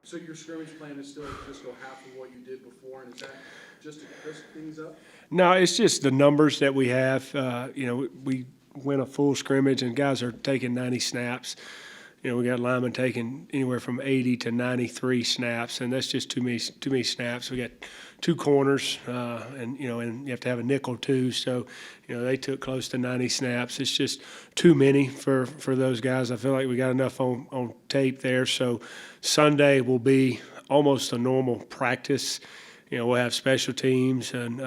So your scrimmage plan is still just go half of what you did before, and is that just to crisp things up? No, it's just the numbers that we have. We win a full scrimmage and guys are taking 90 snaps. We got linemen taking anywhere from 80 to 93 snaps, and that's just too many snaps. We got two corners, and you have to have a nickel too. So, they took close to 90 snaps. It's just too many for those guys. I feel like we got enough on tape there. So Sunday will be almost a normal practice. We'll have special teams, and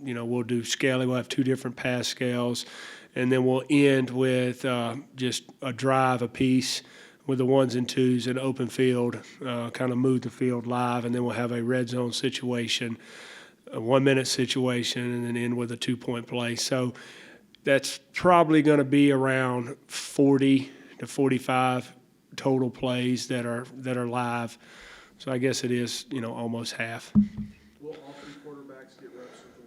we'll do scaling. We'll have two different pass scales, and then we'll end with just a drive apiece with the ones and twos in open field, kind of move the field live, and then we'll have a red zone situation, a 1 minute situation, and then end with a 2-point play. So that's probably going to be around 40 to 45 total plays that are live. So I guess it is, almost half. Will all three quarterbacks get reps with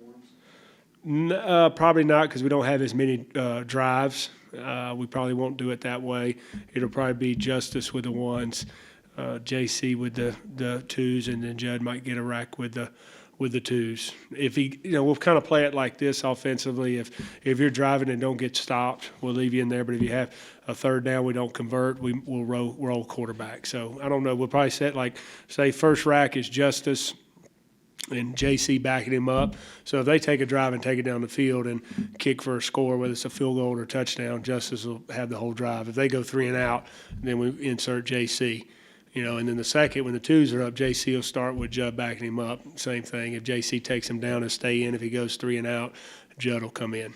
the ones? Probably not, because we don't have as many drives. We probably won't do it that way. It'll probably be Justice with the ones, JC with the twos, and then Judd might get a rack with the twos. If he, we'll kind of play it like this offensively. If you're driving and don't get stopped, we'll leave you in there. But if you have a third down, we don't convert, we'll roll quarterback. So I don't know. We'll probably set say first rack is Justice and JC backing him up. So if they take a drive and take it down the field and kick for a score, whether it's a field goal or a touchdown, Justice will have the whole drive. If they go 3 and out, then we insert JC. And then the second, when the twos are up, JC will start with Judd backing him up. Same thing. If JC takes him down and stay in, if he goes 3 and out, Judd will come in.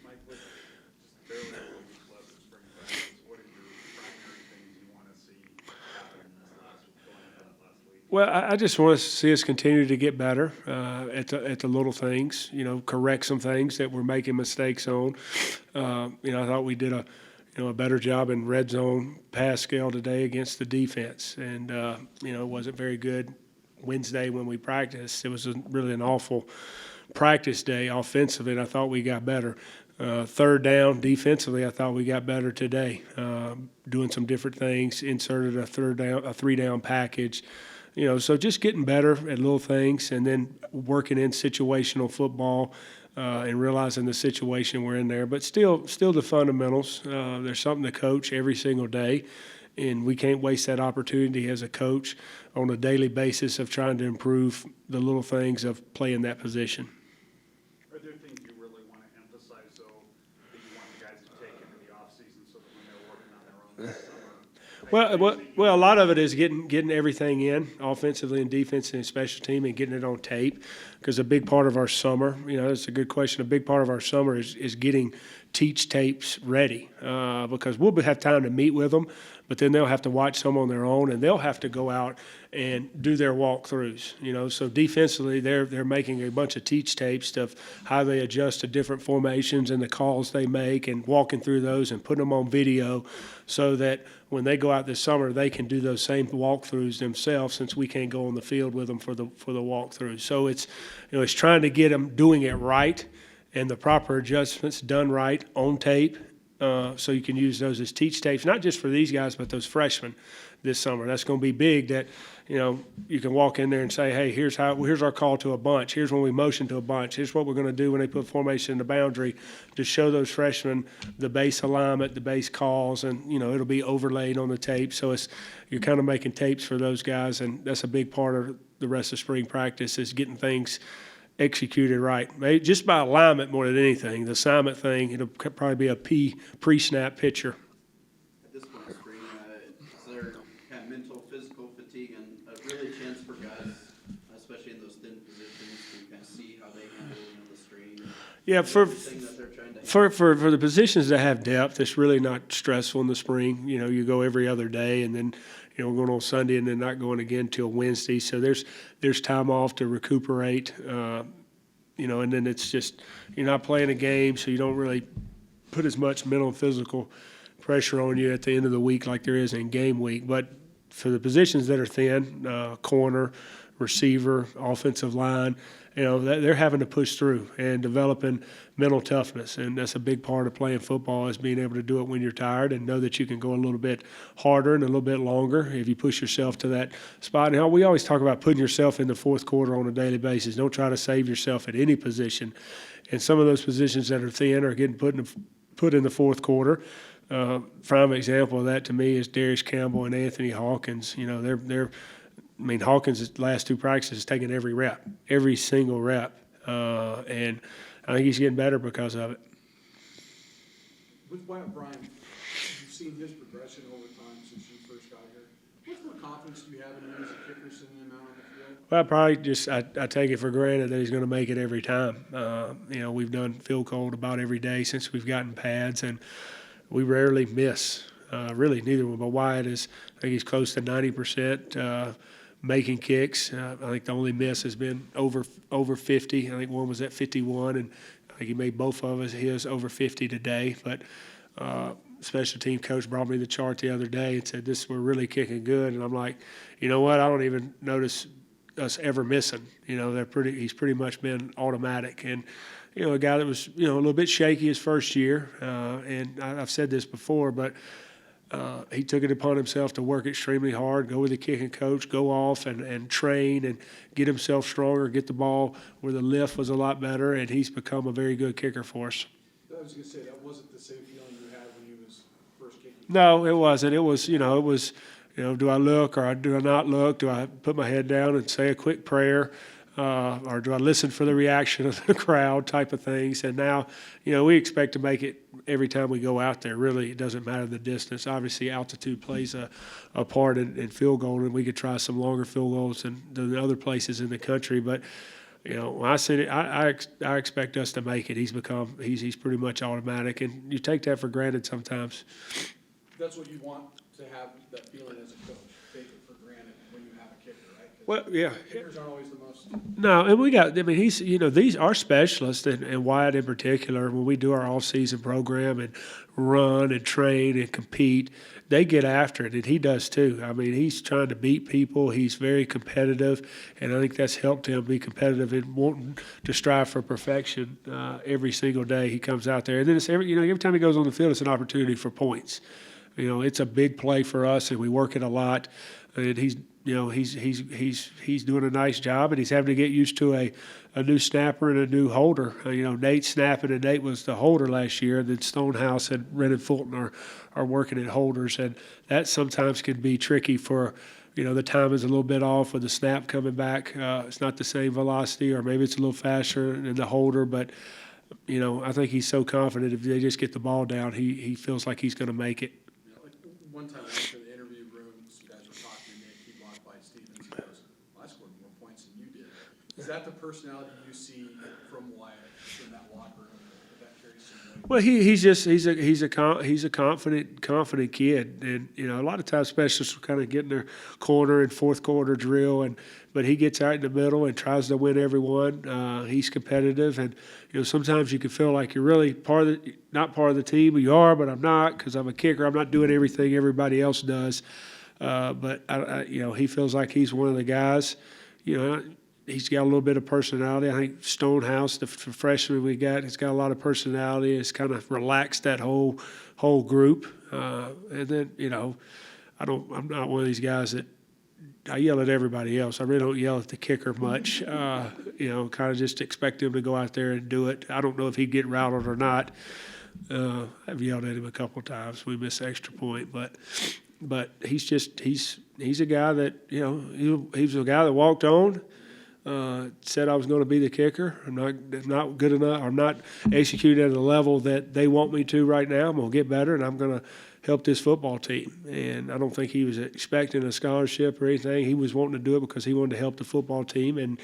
Mike, with just barely a week left of spring practice, what are your primary things you want to see happen in this last week? Well, I just want to see us continue to get better at the little things, correct some things that we're making mistakes on. I thought we did a better job in red zone pass scale today against the defense. And, it wasn't very good Wednesday when we practiced. It was really an awful practice day offensively, and I thought we got better. Third down defensively, I thought we got better today, doing some different things, inserted a 3-down package. So just getting better at little things, and then working in situational football and realizing the situation we're in there. But still the fundamentals. There's something to coach every single day, and we can't waste that opportunity as a coach on a daily basis of trying to improve the little things of playing that position. Are there things you really want to emphasize, though, that you want the guys to take into the offseason so that when they're working on their own this summer? Well, a lot of it is getting everything in, offensively and defensively and special team, and getting it on tape. Because a big part of our summer, it's a good question. A big part of our summer is getting teach tapes ready, because we'll have time to meet with them, but then they'll have to watch some on their own, and they'll have to go out and do their walkthroughs. So defensively, they're making a bunch of teach tapes of how they adjust to different formations and the calls they make, and walking through those and putting them on video, so that when they go out this summer, they can do those same walkthroughs themselves, since we can't go on the field with them for the walkthroughs. So it's trying to get them doing it right and the proper adjustments done right on tape, so you can use those as teach tapes, not just for these guys, but those freshmen this summer. That's going to be big, that you can walk in there and say, hey, here's our call to a bunch. Here's when we motion to a bunch. Here's what we're going to do when they put formation in the boundary, to show those freshmen the base alignment, the base calls, and it'll be overlaid on the tape. So you're kind of making tapes for those guys, and that's a big part of the rest of spring practice, is getting things executed right. Maybe just by alignment more than anything. The assignment thing, it'll probably be a pre-snap picture. At this point in spring, is there kind of mental, physical fatigue, and really a chance for guys, especially in those thin positions, to kind of see how they handle the strain? Yeah, for the positions that have depth, it's really not stressful in the spring. You go every other day, and then we're going on Sunday, and then not going again till Wednesday. So there's time off to recuperate. And then it's just, you're not playing a game, so you don't really put as much mental and physical pressure on you at the end of the week like there is in game week. But for the positions that are thin, corner, receiver, offensive line. They're having to push through and developing mental toughness, and that's a big part of playing football, is being able to do it when you're tired and know that you can go a little bit harder and a little bit longer if you push yourself to that spot. And we always talk about putting yourself in the fourth quarter on a daily basis. Don't try to save yourself at any position. And some of those positions that are thin are getting put in the fourth quarter. Prime example of that to me is Darius Campbell and Anthony Hawkins. Hawkins' last 2 practices has taken every rep, every single rep, and I think he's getting better because of it. With Wyatt Bryan, you've seen his progression over time since you first got here. What more confidence do you have in him as a kicker sending him out on the field? Well, I probably just I take it for granted that he's going to make it every time. We've done field goal about every day since we've gotten pads, and we rarely miss. Really, neither one. But Wyatt I think he's close to 90%. Making kicks. I think the only miss has been over 50. I think one was at 51, and I think he made both of his over 50 today. But special team coach brought me the chart the other day and said, we're really kicking good. And I'm like, you know what? I don't even notice us ever missing. He's pretty much been automatic. And a guy that was a little bit shaky his first year, and I've said this before, but he took it upon himself to work extremely hard, go with the kicking coach, go off and train and get himself stronger, get the ball where the lift was a lot better, and he's become a very good kicker for us. I was going to say, that wasn't the same feeling you had when you was first kicking. No, it wasn't. It was, do I look or do I not look? Do I put my head down and say a quick prayer? Or do I listen for the reaction of the crowd type of things? And now, we expect to make it every time we go out there. Really, it doesn't matter the distance. Obviously, altitude plays a part in field goal, and we could try some longer field goals than other places in the country. But, when I said it, I expect us to make it. He's pretty much automatic, and you take that for granted sometimes. That's what you want to have, that feeling as a coach. Take it for granted when you have a kicker, right? 'Cause Well, yeah. kickers aren't always the most. No, and he's, these are specialists, and Wyatt in particular, when we do our off-season program and run and train and compete, they get after it, and he does too. He's trying to beat people. He's very competitive, and I think that's helped him be competitive and wanting to strive for perfection every single day he comes out there. And then every time he goes on the field, it's an opportunity for points. It's a big play for us, and we work it a lot, and he's doing a nice job, and he's having to get used to a new snapper and a new holder. Nate's snapping, and Nate was the holder last year, and then Stonehouse and Ren Fulton are working at holders, and that sometimes can be tricky for, the time is a little bit off with the snap coming back. It's not the same velocity, or maybe it's a little faster than the holder, but I think he's so confident if they just get the ball down, he feels like he's going to make it. One time I went to the interview room, some guys were talking to Nick, he blocked by Stevens, he goes, I scored more points than you did. Is that the personality you see from Wyatt in that locker room? That carries some weight? Well, he's a confident kid, and a lot of times specialists will kind of get in their corner and fourth quarter drill, but he gets out in the middle and tries to win every one. He's competitive, and sometimes you can feel like you're really not part of the team, but you are, but I'm not, because I'm a kicker. I'm not doing everything everybody else does, but he feels like he's one of the guys. He's got a little bit of personality. I think Stonehouse, the freshman we got, has got a lot of personality. It's kind of relaxed that whole group. And then, I'm not one of these guys that I yell at everybody else. I really don't yell at the kicker much. Kind of just expect him to go out there and do it. I don't know if he'd get rattled or not. I've yelled at him a couple of times. We missed extra point, but he's a guy that, he was a guy that walked on. Said I was going to be the kicker. I'm not good enough. I'm not executing at a level that they want me to right now. I'm going to get better, and I'm going to help this football team. And I don't think he was expecting a scholarship or anything. He was wanting to do it because he wanted to help the football team, and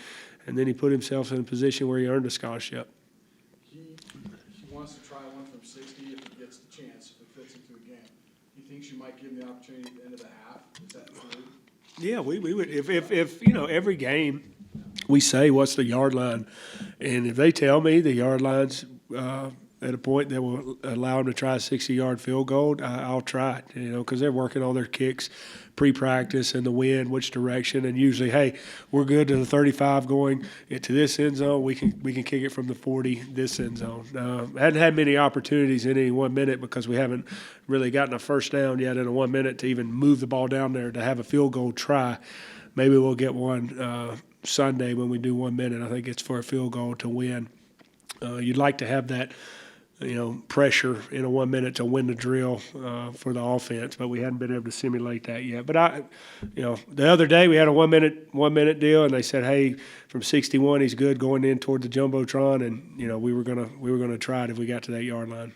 then he put himself in a position where he earned a scholarship. He wants to try one from 60 if he gets the chance, if it fits into a game. He thinks you might give him the opportunity at the end of the half. Is that true? Yeah, we would. If every game we say what's the yard line, and if they tell me the yard line's at a point that will allow them to try a 60-yard field goal, I'll try it, because they're working on their kicks pre-practice and the wind, which direction, and usually, hey, we're good to the 35 going into this end zone. We can kick it from the 40 this end zone. Hadn't had many opportunities in any 1 minute because we haven't really gotten a first down yet in a 1 minute to even move the ball down there to have a field goal try. Maybe we'll get one Sunday when we do 1 minute. I think it's for a field goal to win. You'd like to have that, pressure in a 1 minute to win the drill for the offense, but we hadn't been able to simulate that yet. But the other day we had a 1 minute deal, and they said, hey, from 61 he's good going in toward the jumbotron, and we were gonna try it if we got to that yard line.